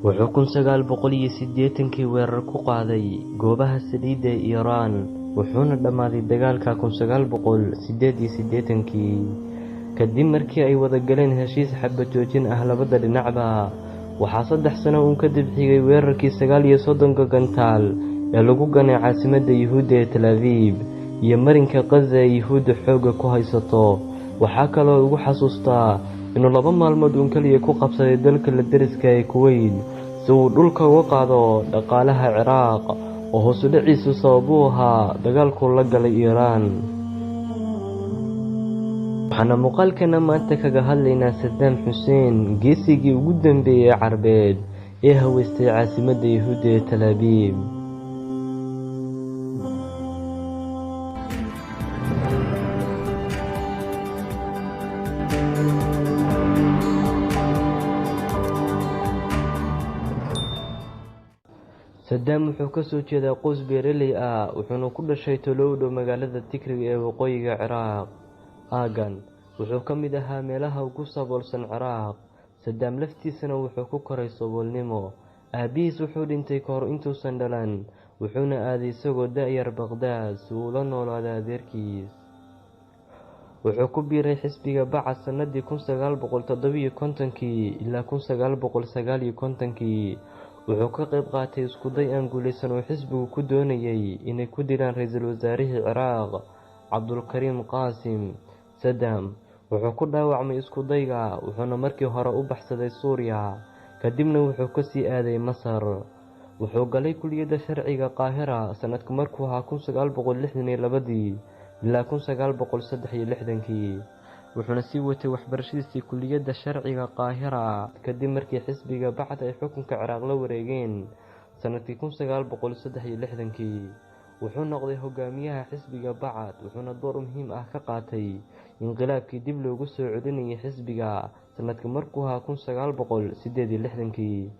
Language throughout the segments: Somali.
wuxuu 1980kii weerar ku qaaday goobaha saliidda ee Iiraan wuxuuna dhammaaday dagaalka 1988kii kadib markii ay wada galeen heshiis xabad joojin ah labada dhinacba. waxaa 3 sano kadib xigay weerarkii 39 gantaal ee lagu ganay caasimadda Yuhuudda ee Tel Aviv iyo marinka Gaza ee Yuhuudda xooga ku haysato. waxaa kaloo ugu xasuustaa inuu 2 maalmood kaliya ku qabsaday dalka la deriska ee Kuwait si uu dhulka uga qaado dhaqaalaha Ciraaq oo hoos u dhaciisu sabab u ahaa dagaalku la galay Iiraan. waxaana muuqaalkana maanta kaga hadlaynaa Saddam Hussein, geesigii ugu dambeeyay Carbeed ee haweystay caasimadda Yuhuudda ee Tel Aviv. Saddam wuxuu ka soo jeedaa qoys beeraley ah wuxuuna ku dhashay Tolowdo magaalada Tikrit ee waqooyiga Ciraaq. Aagan wuxuu ka mid ahaa meelaha ugu saboolsan Ciraaq. Saddam laftiisana wuxuu ku koray saboolnimo. aabihiis wuxuu dhintay kahor intuusan dhalan wuxuuna aaday isagoo da'yar Baqdaad si uu la noolaado adeerkiis. wuxuu ku biiray xisbiga Bacad sanadii 1957 ilaa 1959. wuxuu ka qayb qaatay isku day aan guulaysan oo xisbigu ku doonayay inay ku dilaan ra'iisul wasaarihii Ciraaq Cabdulkariim Qaasim. Saddam wuxuu ku dhaawacmay isku dayga wuxuuna markii hore u baxsaday Suuriya kadibna wuxuu ka sii aaday Masar. wuxuu galay kulliyadda sharciga Qaahira sanadku markuu ahaa 1962 ilaa 1963 wuxuuna sii watay waxbarashadiisii kulliyadda sharciga Qaahira kadib markii xisbiga Bacad ay xukunka Ciraaq la wareegeen sanadkii 1963. wuxuu noqday hogaamiyaha xisbiga Bacad wuxuuna door muhiim ah ka qaatay inqilaabkii dib loogu soo celinayay xisbiga sanadkii markuu ahaa 1968.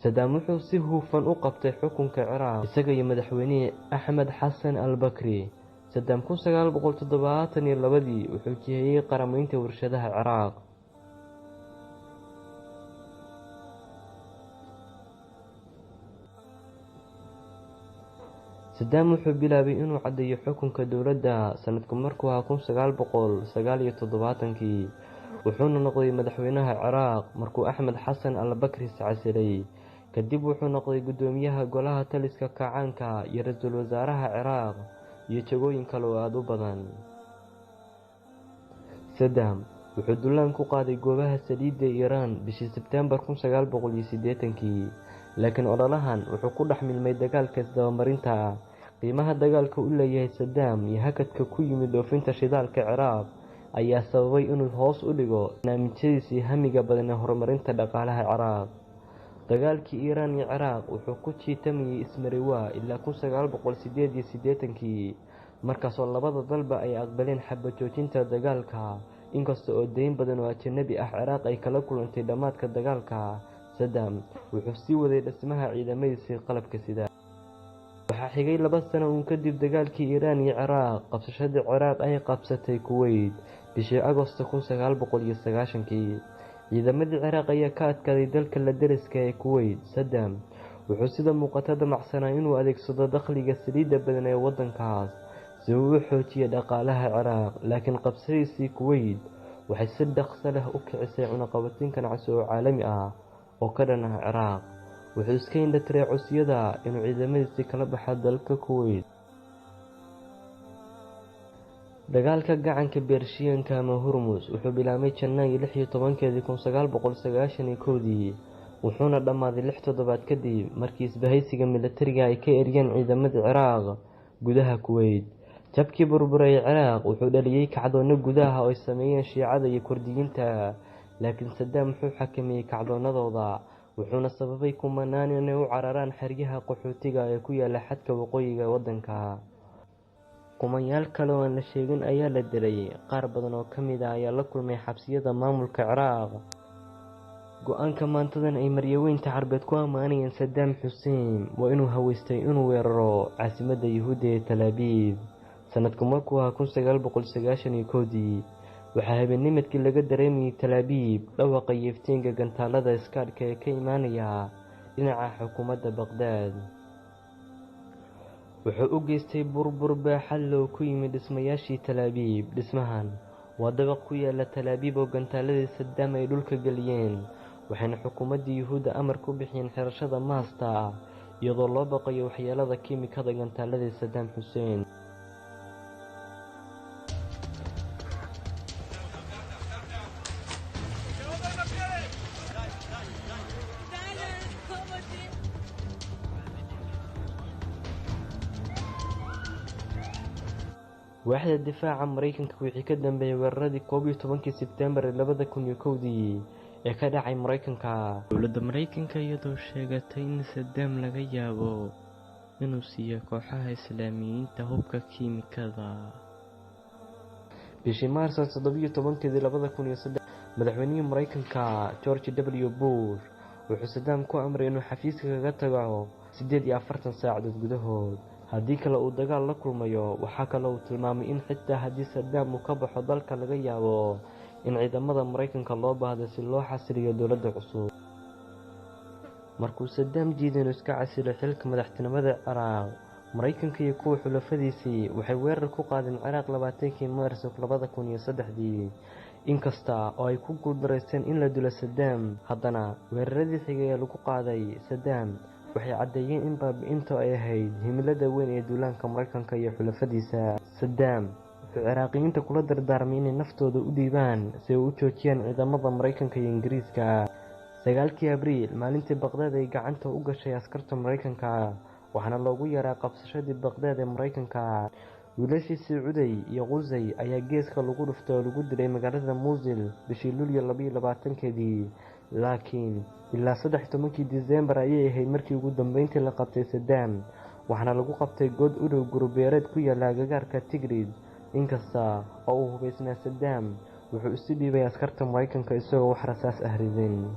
Saddam wuxuu si hufan u qabtay xukunka Ciraaq isaga iyo madaxweyne Axmed Xasan al-Bakri. Saddam 1972 wuxuu jihiyay qaramaynta warshadaha Ciraaq. Saddam wuxuu bilaabay inuu cadeeyo xukunka dowladda sanadku markuu ahaa 1979 wuxuuna noqday madaxweynaha Ciraaq markuu Axmed Xasan al-Bakri casilay. kadib wuxuu noqday gudoomiyaha golaha taliska kacaanka iyo ra'iisul wasaaraha Ciraaq iyo jagooyin kale oo aad u badan. Saddam wuxuu duulaan ku qaaday goobaha saliidda Iiraan bishii Sebtembar 1980 laakiin ololahan wuxuu ku dhex milmay dagaalka isdabamarinta ah. qiimaha dagaalka u leeyahay Saddam iyo hakadka ku yimid dhoofinta shidaalka Ciraaq ayaa sababay inuu hoos u dhigo barnaamijyadiisii hamiga badan ee horumarinta dhaqaalaha Ciraaq. dagaalkii Iiraan iyo Ciraaq wuxuu ku jiitamayay ismariwaa ilaa 1988 markaasoo labada dalba ay aqbaleen xabad joojinta dagaalka inkasta oo deyn badan oo ajnabi ah Ciraaq ay kala kulantay dhammaadka dagaalka. Saddam wuxuu sii waday dhismaha ciidamadiisii qalabka sida. waxaa xigay 2 sano kadib dagaalkii Iiraan iyo Ciraaq qabsashadii Ciraaq ay qabsatay Kuwait bishii Agoosto 1990. ciidamadii Ciraaq ayaa ka adkaaday dalka la deriska ee Kuwait. Saddam wuxuu sida muuqata damacsanaa inuu adeegsado dakhliga saliidda badan ee waddankaas si uu u xoojiyo dhaqaalaha Ciraaq laakiin qabsashadiisii Kuwait waxay si dhaqso leh u kicisay cunaqabateyn ganacsi oo caalami ah oo ka dhan ah Ciraaq. wuxuu iska indhatiray codsiyada inuu ciidamadiisii kala baxo dalka Kuwait. dagaalka gacanka Beershiyanka ama Hormuz wuxuu bilaabmay Janaayo 16 1991 wuxuuna dhammaaday 6 toddobaad kadib markii isbahaysiga militariga ay ka eryeen ciidamada Ciraaq gudaha Kuwait. jabkii burburay Ciraaq wuxuu dhaliyay kacdoonno gudaha oo ay sameeyeen Shiicada iyo Kurdiyiinta laakiin Saddam wuxuu xakameeyay kacdoonnadooda wuxuuna sababay kumanaan inay u cararaan xeryaha qaxootiga ee ku yaala xadka waqooyiga waddanka. kumanyaal kale oo aan la sheegin ayaa la dilay qaar badan oo ka mid ah ayaa la kulmay xabsiyada maamulka Ciraaq. go'aanka maantadan ay maryaweynta Carbeed ku ammaanayeen Saddam Hussein waa inuu haweystay inuu weeraro caasimadda Yuhuudda ee Tel Aviv sanadku markuu ahaa 1991. waxaa habeennimadkii laga dareemayay Tel Aviv dhawaqa iyo iftiinka gantaalada iskaadhka ee ka imaanaya dhinaca xukuumadda Baqdaad. Wuxuu u geystay burbur baaxad leh oo ku yimid dhismayaashii Tel Aviv. Dhismahan waa dabaq ku yaala Tel Aviv oo gantaaladii Saddam ay dhulka geliyeen, waxayna xukuumaddii Yuhuudda amar ku bixiyeen xirashada maasta iyadoo loo baqayo waxyeelada kiimikada gantaaladii Saddam Hussein. waaxda difaaca Mareykanka wixii ka dambeeyay weeraradii 11 Sebtembar 2001 ee ka dhacay Mareykanka. Dowladda Mareykanka iyadoo sheegatay in Saddam laga yaabo inuu siiyo kooxaha Islaamiyiinta hubka kiimikada. bishii Maarso 17, 2003, madaxweynihii Mareykanka George W. Bush wuxuu Saddam ku amray inuu xafiiska kaga tago 48 saacadood gudahood, haddii kale uu dagaal la kulmayo. Waxaa kale uu tilmaamay in xitaa haddii Saddam uu ka baxo dalka laga yaabo in ciidamada Mareykanka loo baahdo si loo xasiliyo dowladda cusub. markuu Saddam diiday inuu iska casilo xilka madaxtinimada Ciraaq, Mareykanka iyo kuwa xulafadiisii waxay weerar ku qaadeen Ciraaq 20 Maarso 2003. inkasta oo ay ku guuldareysteen in la dilo Saddam, haddana weeraradii xigay ee lagu qaaday Saddam waxay caddeeyeen in baabi'intu ay ahayd himilada weyn ee duulaanka Mareykanka iyo xulafadiisa. Saddam wuxuu Ciraaqiyiinta kula dardaarmay inay naftooda u dhiibaan si ay u joojiyaan ciidamada Mareykanka iyo Ingiriiska. 9 Abriil, maalintii Baqdaad ay gacanta u gashay askarta Mareykanka, waxaana loogu yeeray qabsashadii Baqdaad ee Mareykanka. wiilashiisii Cuday iyo Qusay ayaa geeska lagu dhuftay oo lagu dilay magaalada Mosul bishii Luulyo 22, laakiin ilaa 13 Diseembar ayay ahayd markii ugu dambeyntii la qabtay Saddam, waxaana lagu qabtay good u dhow gurbeereed ku yaala agagaarka Tigrid. inkasta oo uu hubaysnaa, Saddam wuxuu isu dhiibay askarta Mareykanka isagoo wax rasaas ah ridin.